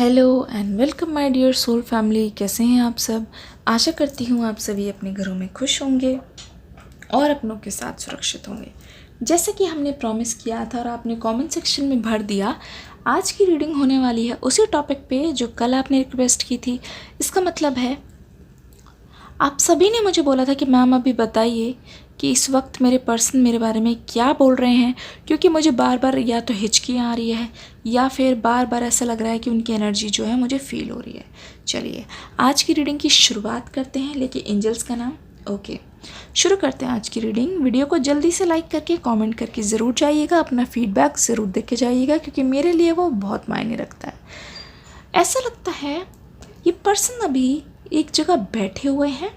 Hello and welcome my dear soul family. कैसे हैं आप सब। आशा करती हूँ आप सभी अपने घरों में खुश होंगे और अपनों के साथ सुरक्षित होंगे। जैसे कि हमने प्रॉमिस किया था और आपने कमेंट सेक्शन में भर दिया, आज की रीडिंग होने वाली है उसी टॉपिक पे जो कल आपने रिक्वेस्ट की थी। इसका मतलब है आप सभी ने मुझे बोला था कि मैम अभी बताइए कि इस वक्त मेरे पर्सन मेरे बारे में क्या बोल रहे हैं, क्योंकि मुझे बार बार या तो हिचकियाँ आ रही है या फिर बार बार ऐसा लग रहा है कि उनकी एनर्जी जो है मुझे फील हो रही है। चलिए आज की रीडिंग की शुरुआत करते हैं, लेकिन एंजल्स का नाम। ओके, शुरू करते हैं आज की रीडिंग। वीडियो को जल्दी से लाइक करके कमेंट करके ज़रूर जाइएगा, अपना फीडबैक ज़रूर देख के जाइएगा, क्योंकि मेरे लिए वो बहुत मायने रखता है। ऐसा लगता है ये पर्सन अभी एक जगह बैठे हुए हैं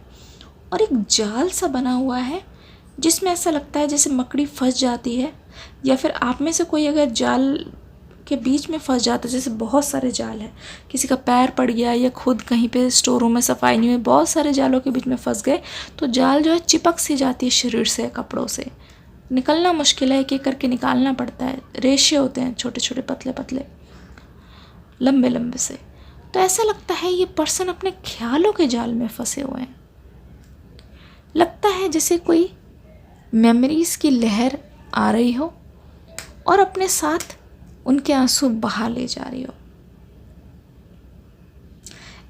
और एक जाल सा बना हुआ है जिसमें ऐसा लगता है जैसे मकड़ी फंस जाती है, या फिर आप में से कोई अगर जाल के बीच में फंस जाता है, जैसे बहुत सारे जाल है, किसी का पैर पड़ गया या खुद कहीं पे स्टोर रूम में सफाई नहीं हुई, बहुत सारे जालों के बीच में फंस गए तो जाल जो है चिपक सी जाती है शरीर से, कपड़ों से निकलना मुश्किल है, एक एक करके निकालना पड़ता है। रेशे होते हैं छोटे छोटे पतले पतले लंबे लंबे से। तो ऐसा लगता है ये पर्सन अपने ख्यालों के जाल में फंसे हुए हैं। लगता है जैसे कोई मेमोरीज़ की लहर आ रही हो और अपने साथ उनके आंसू बहा ले जा रही हो।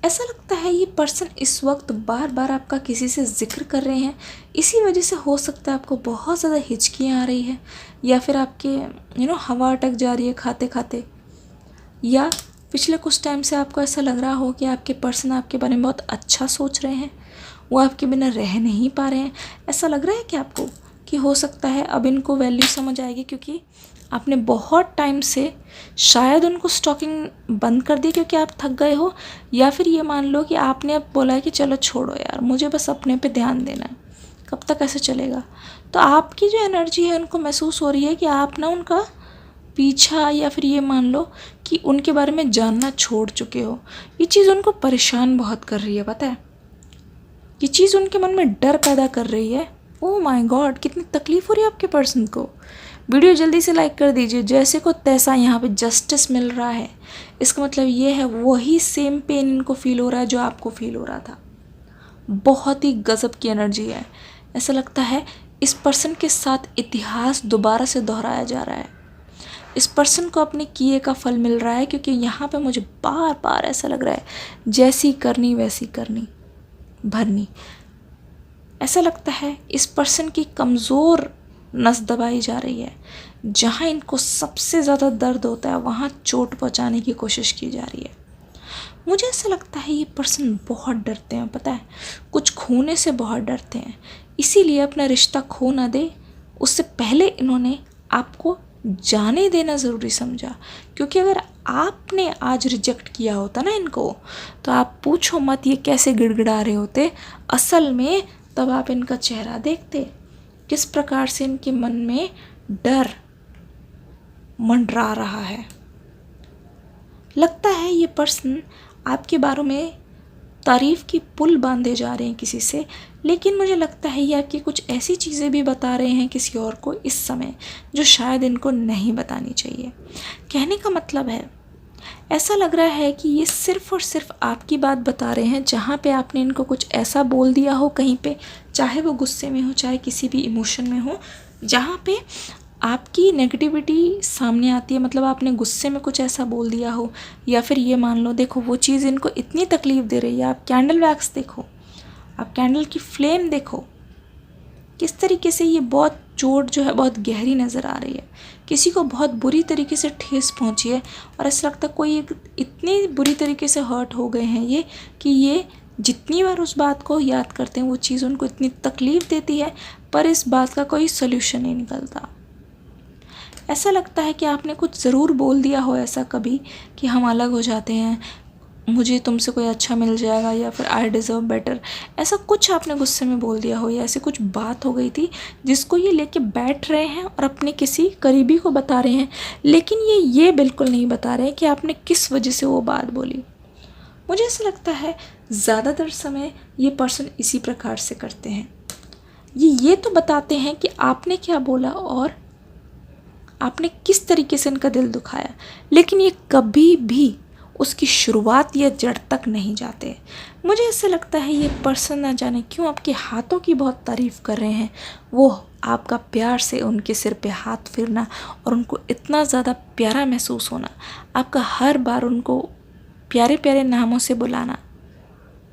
ऐसा लगता है ये पर्सन इस वक्त बार बार आपका किसी से जिक्र कर रहे हैं, इसी वजह से हो सकता है आपको बहुत ज़्यादा हिचकियाँ आ रही है, या फिर आपके हवा अटक जा रही है खाते खाते, या पिछले कुछ टाइम से आपको ऐसा लग रहा हो कि आपके पर्सन आपके बारे में बहुत अच्छा सोच रहे हैं, वो आपके बिना रह नहीं पा रहे हैं। ऐसा लग रहा है कि आपको कि हो सकता है अब इनको वैल्यू समझ आएगी, क्योंकि आपने बहुत टाइम से शायद उनको स्टॉकिंग बंद कर दी क्योंकि आप थक गए हो, या फिर ये मान लो कि आपने अब बोला है कि चलो छोड़ो यार, मुझे बस अपने पे ध्यान देना है, कब तक ऐसे चलेगा। तो आपकी जो एनर्जी है उनको महसूस हो रही है कि आप ना उनका पीछा, या फिर ये मान लो कि उनके बारे में जानना छोड़ चुके हो। ये चीज़ उनको परेशान बहुत कर रही है, पता है, ये चीज़ उनके मन में डर पैदा कर रही है। ओह माय गॉड, कितनी तकलीफ़ हो रही है आपके पर्सन को। वीडियो जल्दी से लाइक कर दीजिए। जैसे को तैसा यहाँ पे जस्टिस मिल रहा है, इसका मतलब ये है वही सेम पेन इनको फील हो रहा है जो आपको फील हो रहा था। बहुत ही गजब की एनर्जी है। ऐसा लगता है इस पर्सन के साथ इतिहास दोबारा से दोहराया जा रहा है। इस पर्सन को अपने किए का फल मिल रहा है, क्योंकि यहाँ पे मुझे बार बार ऐसा लग रहा है जैसी करनी वैसी करनी भरनी। ऐसा लगता है इस पर्सन की कमज़ोर नस दबाई जा रही है, जहाँ इनको सबसे ज़्यादा दर्द होता है वहाँ चोट पहुँचाने की कोशिश की जा रही है। मुझे ऐसा लगता है ये पर्सन बहुत डरते हैं, पता है, कुछ खोने से बहुत डरते हैं, इसीलिए अपना रिश्ता खो ना दे उससे पहले इन्होंने आपको जाने देना ज़रूरी समझा। क्योंकि अगर आपने आज रिजेक्ट किया होता ना इनको, तो आप पूछो मत ये कैसे गिड़गिड़ा रहे होते असल में। तब आप इनका चेहरा देखते, किस प्रकार से इनके मन में डर मंडरा रहा है। लगता है ये पर्सन आपके बारे में तारीफ़ की पुल बांधे जा रहे हैं किसी से, लेकिन मुझे लगता है ये आपकी कुछ ऐसी चीज़ें भी बता रहे हैं किसी और को इस समय, जो शायद इनको नहीं बतानी चाहिए। कहने का मतलब है ऐसा लग रहा है कि ये सिर्फ़ और सिर्फ आपकी बात बता रहे हैं, जहाँ पे आपने इनको कुछ ऐसा बोल दिया हो कहीं पे, चाहे वो गुस्से में हो चाहे किसी भी इमोशन में हो, जहाँ पे आपकी नेगेटिविटी सामने आती है। मतलब आपने गुस्से में कुछ ऐसा बोल दिया हो, या फिर ये मान लो, देखो वो चीज़ इनको इतनी तकलीफ़ दे रही है। आप कैंडल वैक्स देखो, आप कैंडल की फ्लेम देखो, किस तरीके से ये बहुत चोट जो है बहुत गहरी नज़र आ रही है। किसी को बहुत बुरी तरीके से ठेस पहुंची है, और ऐसा लगता है कोई इतनी बुरी तरीके से हर्ट हो गए हैं ये, कि ये जितनी बार उस बात को याद करते हैं वो चीज़ उनको इतनी तकलीफ़ देती है, पर इस बात का कोई सल्यूशन नहीं निकलता। ऐसा लगता है कि आपने कुछ ज़रूर बोल दिया हो ऐसा कभी कि हम अलग हो जाते हैं, मुझे तुमसे कोई अच्छा मिल जाएगा, या फिर आई डिज़र्व बेटर, ऐसा कुछ आपने गुस्से में बोल दिया हो, या ऐसी कुछ बात हो गई थी जिसको ये लेके बैठ रहे हैं और अपने किसी करीबी को बता रहे हैं। लेकिन ये बिल्कुल नहीं बता रहे कि आपने किस वजह से वो बात बोली। मुझे ऐसा लगता है ज़्यादातर समय ये पर्सन इसी प्रकार से करते हैं। ये तो बताते हैं कि आपने क्या बोला और आपने किस तरीके से इनका दिल दुखाया, लेकिन ये कभी भी उसकी शुरुआत या जड़ तक नहीं जाते। मुझे ऐसे लगता है ये पर्सन ना जाने क्यों आपके हाथों की बहुत तारीफ़ कर रहे हैं। वो आपका प्यार से उनके सिर पे हाथ फेरना और उनको इतना ज़्यादा प्यारा महसूस होना, आपका हर बार उनको प्यारे प्यारे नामों से बुलाना,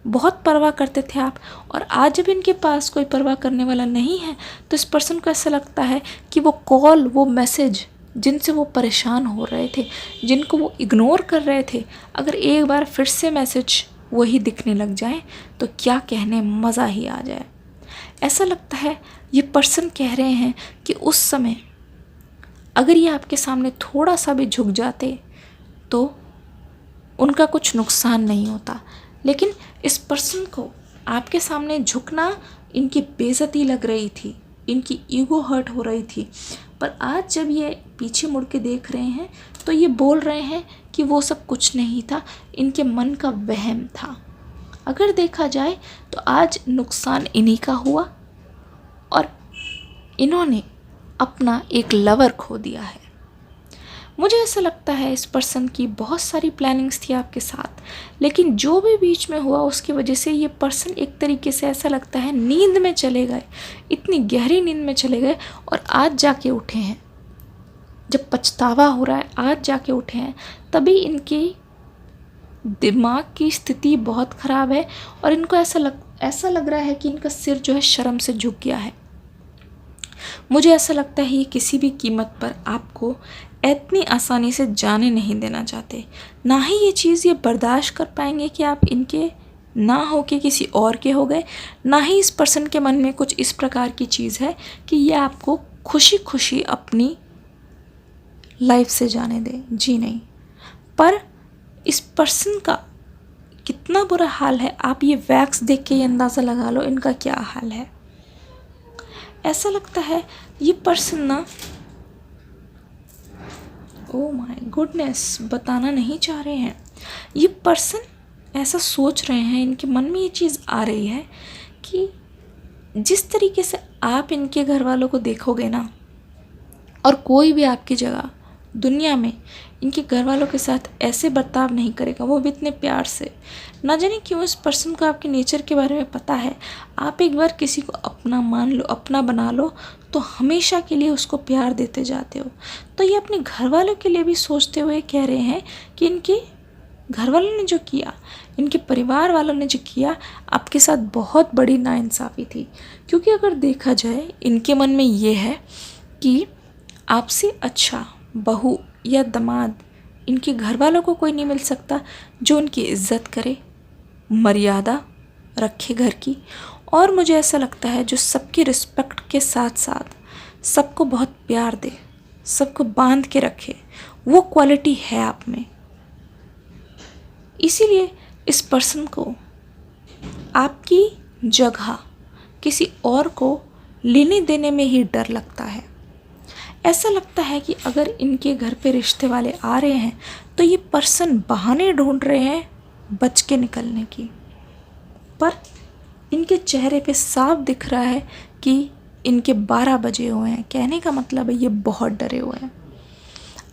बहुत परवाह करते थे आप। और आज जब इनके पास कोई परवाह करने वाला नहीं है तो इस पर्सन को ऐसा लगता है कि वो कॉल, वो मैसेज जिनसे वो परेशान हो रहे थे, जिनको वो इग्नोर कर रहे थे, अगर एक बार फिर से मैसेज वही दिखने लग जाए तो क्या कहने, मज़ा ही आ जाए। ऐसा लगता है ये पर्सन कह रहे हैं कि उस समय अगर ये आपके सामने थोड़ा सा भी झुक जाते तो उनका कुछ नुकसान नहीं होता। लेकिन इस पर्सन को आपके सामने झुकना इनकी बेइज्जती लग रही थी, इनकी ईगो हर्ट हो रही थी। पर आज जब ये पीछे मुड़ के देख रहे हैं तो ये बोल रहे हैं कि वो सब कुछ नहीं था, इनके मन का वहम था। अगर देखा जाए तो आज नुकसान इन्हीं का हुआ और इन्होंने अपना एक लवर खो दिया है। मुझे ऐसा लगता है इस पर्सन की बहुत सारी प्लानिंग्स थी आपके साथ, लेकिन जो भी बीच में हुआ उसकी वजह से ये पर्सन एक तरीके से ऐसा लगता है नींद में चले गए, इतनी गहरी नींद में चले गए और आज जाके उठे हैं। जब पछतावा हो रहा है आज जाके उठे हैं, तभी इनकी दिमाग की स्थिति बहुत ख़राब है और इनको ऐसा लग रहा है कि इनका सिर जो है शर्म से झुक गया है। मुझे ऐसा लगता है ये किसी भी कीमत पर आपको इतनी आसानी से जाने नहीं देना चाहते, ना ही ये चीज़ ये बर्दाश्त कर पाएंगे कि आप इनके ना हो के किसी और के हो गए, ना ही इस पर्सन के मन में कुछ इस प्रकार की चीज़ है कि ये आपको खुशी खुशी अपनी लाइफ से जाने दे। जी नहीं, पर इस पर्सन का कितना बुरा हाल है आप ये वैक्स देख के ये अंदाज़ा लगा लो इनका क्या हाल है। ऐसा लगता है ये पर्सन ना, ओह माय गुडनेस, बताना नहीं चाह रहे हैं। ये पर्सन ऐसा सोच रहे हैं, इनके मन में ये चीज़ आ रही है कि जिस तरीके से आप इनके घर वालों को देखोगे ना, और कोई भी आपकी जगह दुनिया में इनके घर वालों के साथ ऐसे बर्ताव नहीं करेगा, वो भी इतने प्यार से। ना जाने क्यों इस पर्सन को आपके नेचर के बारे में पता है। आप एक बार किसी को अपना मान लो, अपना बना लो, तो हमेशा के लिए उसको प्यार देते जाते हो। तो ये अपने घर वालों के लिए भी सोचते हुए कह रहे हैं कि इनके घर वालों ने जो किया, इनके परिवार वालों ने जो किया, आपके साथ बहुत बड़ी नाइंसाफ़ी थी। क्योंकि अगर देखा जाए इनके मन में ये है कि आपसे अच्छा बहू या दामाद इनके घर वालों को कोई नहीं मिल सकता जो उनकी इज्जत करे, मर्यादा रखे घर की, और मुझे ऐसा लगता है जो सबकी रिस्पेक्ट के साथ साथ सबको बहुत प्यार दे, सबको बांध के रखे, वो क्वालिटी है आप में। इसीलिए इस पर्सन को आपकी जगह किसी और को लेने देने में ही डर लगता है। ऐसा लगता है कि अगर इनके घर पे रिश्ते वाले आ रहे हैं तो ये पर्सन बहाने ढूंढ रहे हैं बच के निकलने की, पर इनके चेहरे पे साफ दिख रहा है कि इनके 12 बजे हुए हैं। कहने का मतलब है ये बहुत डरे हुए हैं।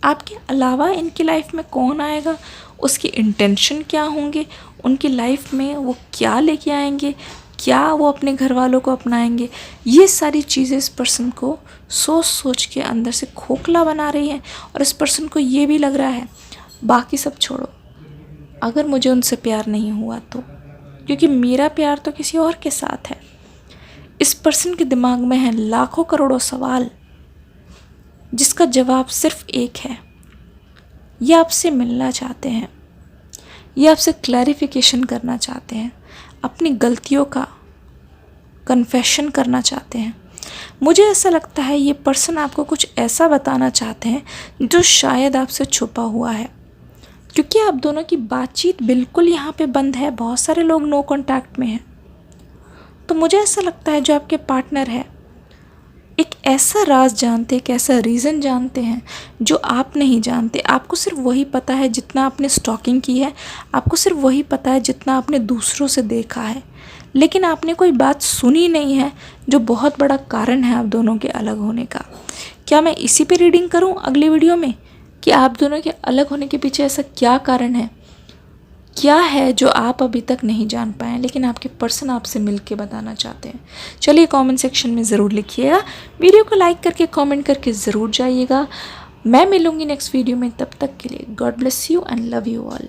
आपके अलावा इनकी लाइफ में कौन आएगा, उसके इंटेंशन क्या होंगे, उनकी लाइफ में वो क्या लेके आएंगे, क्या वो अपने घर वालों को अपनाएंगे, ये सारी चीज़ें इस पर्सन को सोच सोच के अंदर से खोखला बना रही हैं। और इस पर्सन को ये भी लग रहा है बाकी सब छोड़ो, अगर मुझे उनसे प्यार नहीं हुआ तो, क्योंकि मेरा प्यार तो किसी और के साथ है। इस पर्सन के दिमाग में है लाखों करोड़ों सवाल जिसका जवाब सिर्फ एक है। ये आपसे मिलना चाहते हैं, ये आपसे क्लैरिफिकेशन करना चाहते हैं, अपनी गलतियों का कन्फेशन करना चाहते हैं। मुझे ऐसा लगता है ये पर्सन आपको कुछ ऐसा बताना चाहते हैं जो शायद आपसे छुपा हुआ है, क्योंकि आप दोनों की बातचीत बिल्कुल यहाँ पे बंद है। बहुत सारे लोग नो कांटेक्ट में हैं। तो मुझे ऐसा लगता है जो आपके पार्टनर है एक ऐसा राज जानते, एक ऐसा रीज़न जानते हैं जो आप नहीं जानते। आपको सिर्फ वही पता है जितना आपने स्टॉकिंग की है, आपको सिर्फ वही पता है जितना आपने दूसरों से देखा है, लेकिन आपने कोई बात सुनी नहीं है जो बहुत बड़ा कारण है आप दोनों के अलग होने का। क्या मैं इसी पे रीडिंग करूं अगली वीडियो में कि आप दोनों के अलग होने के पीछे ऐसा क्या कारण है? क्या है जो आप अभी तक नहीं जान पाए लेकिन आपके पर्सन आपसे मिल के बताना चाहते हैं। चलिए कमेंट सेक्शन में ज़रूर लिखिएगा, वीडियो को लाइक करके कमेंट करके ज़रूर जाइएगा। मैं मिलूँगी नेक्स्ट वीडियो में, तब तक के लिए God bless you and love you all.